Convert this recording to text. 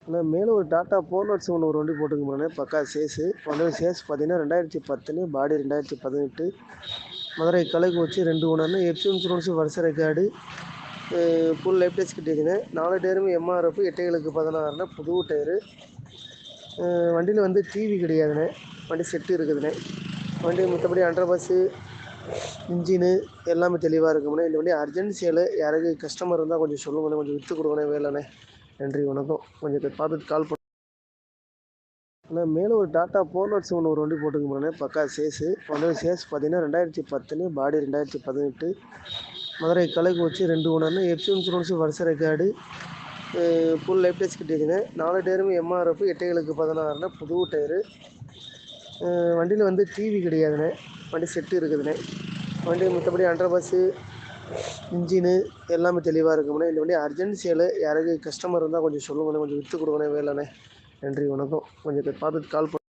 அண்ணா மேலே ஒரு tata ports ஒன்று ஒரு வண்டி போட்டுருக்கோம்ண்ணே. பக்கா சேஸு வண்டி சேஸ் பார்த்தீங்கன்னா 2010 பாடி 2018 மதுரை கலைக்கு 2 ஓனர்னு எஃப்சி இன்சூரன்ஸு வருஷ ரெக்கார்டு ஃபுல் லைஃப் டேஸ் கிட்டேதுண்ணே. 4 டயருமே எம்ஆர்எஃப் 8/16 புது டயரு. வண்டியில் வந்து டிவி கிடையாதுண்ணே. வண்டி செட்டு இருக்குதுண்ணே. வண்டி மற்றபடி அண்டர் பாஸு இன்ஜினு எல்லாமே தெளிவாக இருக்கும்ண்ணே. இந்த வண்டி அர்ஜென்ட் சேலு. யாராவது கஸ்டமர் இருந்தால் கொஞ்சம் சொல்லுங்கண்ணே, கொஞ்சம் விற்று கொடுங்கண்ணே வேலைண்ணே. நன்றி, வணக்கம். கொஞ்சம் பார்த்துட்டு கால் பண்ண. அண்ணா மேலே ஒரு டாட்டா போர்ட்ஸ் ஒன்று ஒரு வண்டி போட்டுருக்கோம்ண்ணே. பக்கா சேஸு வண்டி சேஸ் பார்த்தீங்கன்னா 2010 பாடி 2018 மதுரை கலைக்கு 2 ஓனர்னு எஃப்சி இன்சூரன்ஸு வருஷ ரெக்கார்டு ஃபுல் லைஃப் டேஸ் கிட்டேதுண்ணே. 4 டயருமே எம்ஆர்எஃப் 8/16 புது டயரு. வண்டியில் வந்து டிவி கிடையாதுண்ணே. வண்டி செட்டு இருக்குதுண்ணே. வண்டி மற்றபடி அண்டர் பாஸு இன்ஜினு எல்லாமே தெளிவாக இருக்கும்ண்ணே. இந்த வண்டி அர்ஜென்ட் சேலு. யாராவது கஸ்டமர் இருந்தால் கொஞ்சம் சொல்லுங்கண்ணே, கொஞ்சம் விற்று கொடுங்கண்ணே வேலைண்ணே. நன்றி, வணக்கம். கொஞ்சம் பார்த்துட்டு கால் பண்ண.